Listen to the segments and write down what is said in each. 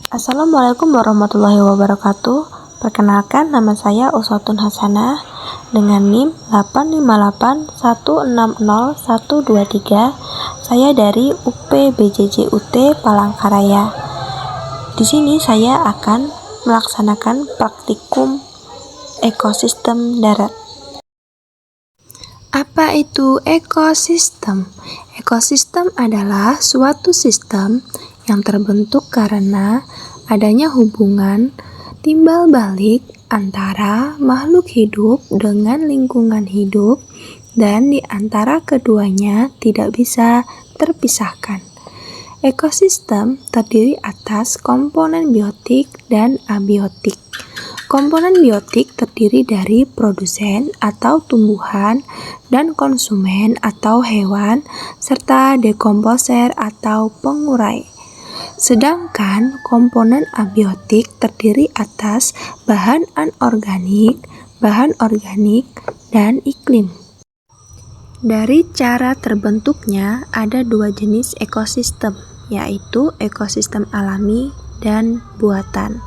Assalamualaikum warahmatullahi wabarakatuh. Perkenalkan, nama saya Uswatun Hasanah dengan NIM 858160123. Saya dari UP BJJ UT Palangkaraya. Di sini saya akan melaksanakan praktikum ekosistem darat. Apa itu ekosistem? Ekosistem adalah suatu sistem yang terbentuk karena adanya hubungan timbal balik antara makhluk hidup dengan lingkungan hidup, dan di antara keduanya tidak bisa terpisahkan. Ekosistem terdiri atas komponen biotik dan abiotik. Komponen biotik terdiri dari produsen atau tumbuhan dan konsumen atau hewan, serta dekomposer atau pengurai. Sedangkan komponen abiotik terdiri atas bahan anorganik, bahan organik, dan iklim. Dari cara terbentuknya ada dua jenis ekosistem, yaitu ekosistem alami dan buatan.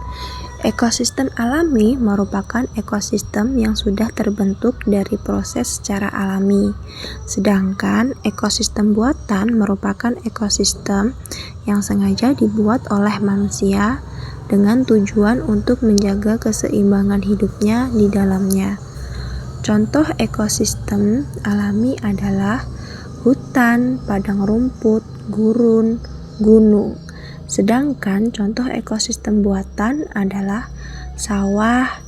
Ekosistem alami merupakan ekosistem yang sudah terbentuk dari proses secara alami, sedangkan ekosistem buatan merupakan ekosistem yang sengaja dibuat oleh manusia dengan tujuan untuk menjaga keseimbangan hidupnya di dalamnya. Contoh ekosistem alami adalah hutan, padang rumput, gurun, gunung. Sedangkan contoh ekosistem buatan adalah sawah,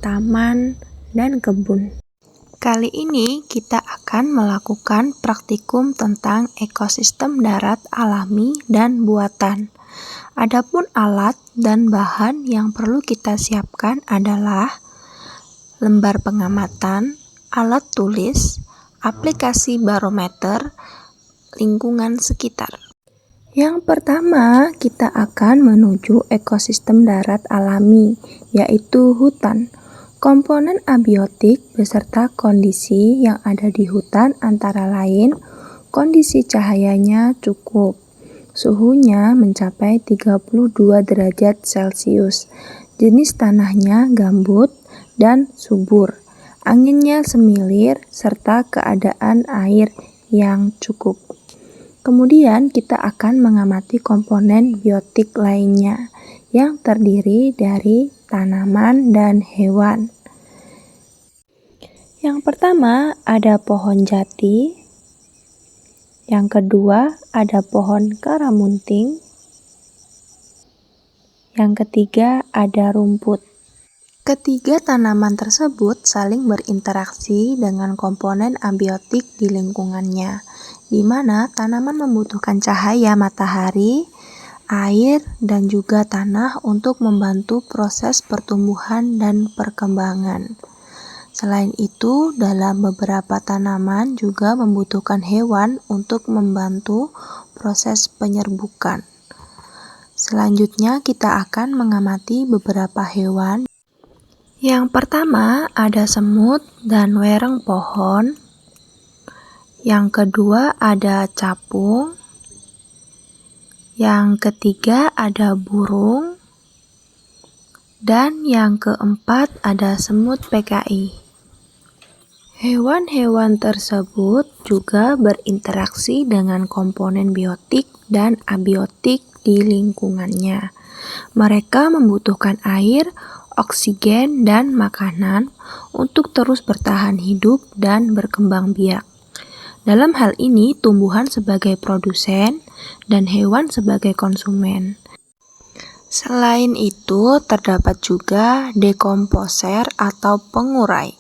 taman, dan kebun. Kali ini kita akan melakukan praktikum tentang ekosistem darat alami dan buatan. Adapun alat dan bahan yang perlu kita siapkan adalah lembar pengamatan, alat tulis, aplikasi barometer, lingkungan sekitar. Yang pertama, kita akan menuju ekosistem darat alami, yaitu hutan. Komponen abiotik beserta kondisi yang ada di hutan antara lain, kondisi cahayanya cukup, suhunya mencapai 32 derajat Celcius, jenis tanahnya gambut dan subur, anginnya semilir, serta keadaan air yang cukup. Kemudian kita akan mengamati komponen biotik lainnya yang terdiri dari tanaman dan hewan. Yang pertama ada pohon jati, yang kedua ada pohon karamunting, yang ketiga ada rumput. Ketiga tanaman tersebut saling berinteraksi dengan komponen abiotik di lingkungannya, di mana tanaman membutuhkan cahaya matahari, air, dan juga tanah untuk membantu proses pertumbuhan dan perkembangan. Selain itu, dalam beberapa tanaman juga membutuhkan hewan untuk membantu proses penyerbukan. Selanjutnya, kita akan mengamati beberapa hewan. Yang pertama ada semut dan wereng pohon. Yang kedua ada capung. Yang ketiga ada burung. Dan yang keempat ada semut PKI. Hewan-hewan tersebut juga berinteraksi dengan komponen biotik dan abiotik di lingkungannya. Mereka membutuhkan air, oksigen, dan makanan untuk terus bertahan hidup dan berkembang biak. Dalam hal ini, tumbuhan sebagai produsen dan hewan sebagai konsumen. Selain itu, terdapat juga dekomposer atau pengurai.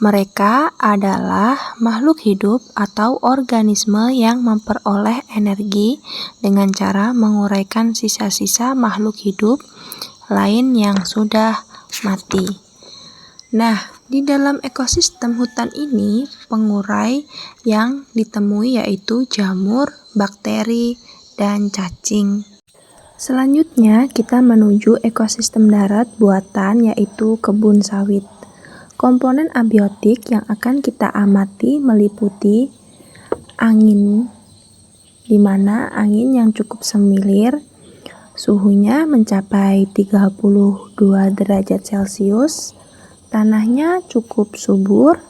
Mereka adalah makhluk hidup atau organisme yang memperoleh energi dengan cara menguraikan sisa-sisa makhluk hidup lain yang sudah mati. Nah, di dalam ekosistem hutan ini, pengurai yang ditemui yaitu jamur, bakteri, dan cacing. Selanjutnya, kita menuju ekosistem darat buatan yaitu kebun sawit. Komponen abiotik yang akan kita amati meliputi angin, di mana angin yang cukup semilir, Suhunya mencapai 32 derajat Celcius, tanahnya cukup subur,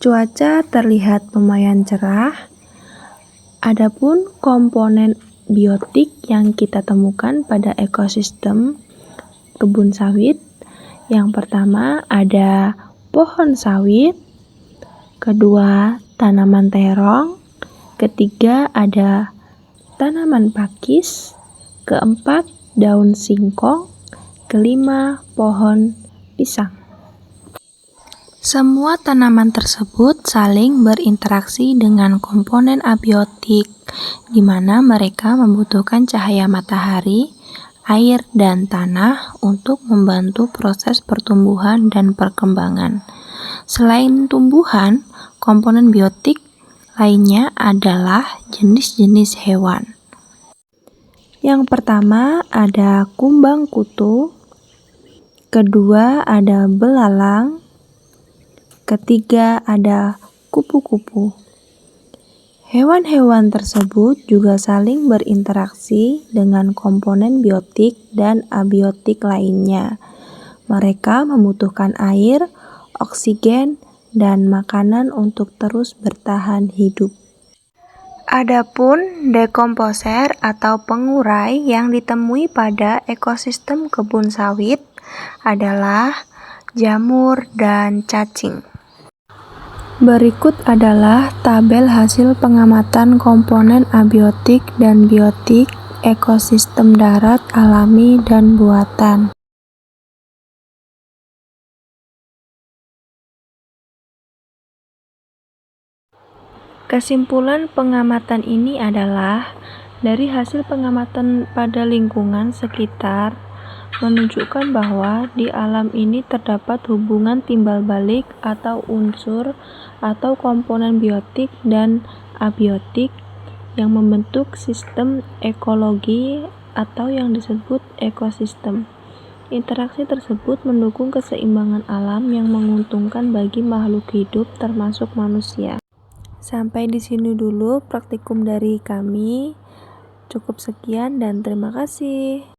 cuaca terlihat lumayan cerah. Adapun komponen biotik yang kita temukan pada ekosistem kebun sawit, yang pertama ada pohon sawit, kedua tanaman terong, ketiga ada tanaman pakis, keempat daun singkong, kelima pohon pisang. Semua tanaman tersebut saling berinteraksi dengan komponen abiotik, di mana mereka membutuhkan cahaya matahari, air, dan tanah untuk membantu proses pertumbuhan dan perkembangan. Selain tumbuhan, komponen biotik lainnya adalah jenis-jenis hewan. Yang pertama ada kumbang kutu, kedua ada belalang, ketiga ada kupu-kupu. Hewan-hewan tersebut juga saling berinteraksi dengan komponen biotik dan abiotik lainnya. Mereka membutuhkan air, oksigen, dan makanan untuk terus bertahan hidup. Adapun dekomposer atau pengurai yang ditemui pada ekosistem kebun sawit adalah jamur dan cacing. Berikut adalah tabel hasil pengamatan komponen abiotik dan biotik ekosistem darat alami dan buatan. Kesimpulan pengamatan ini adalah dari hasil pengamatan pada lingkungan sekitar menunjukkan bahwa di alam ini terdapat hubungan timbal balik atau unsur atau komponen biotik dan abiotik yang membentuk sistem ekologi atau yang disebut ekosistem. Interaksi tersebut mendukung keseimbangan alam yang menguntungkan bagi makhluk hidup termasuk manusia. Sampai di sini dulu praktikum dari kami. Cukup sekian dan terima kasih.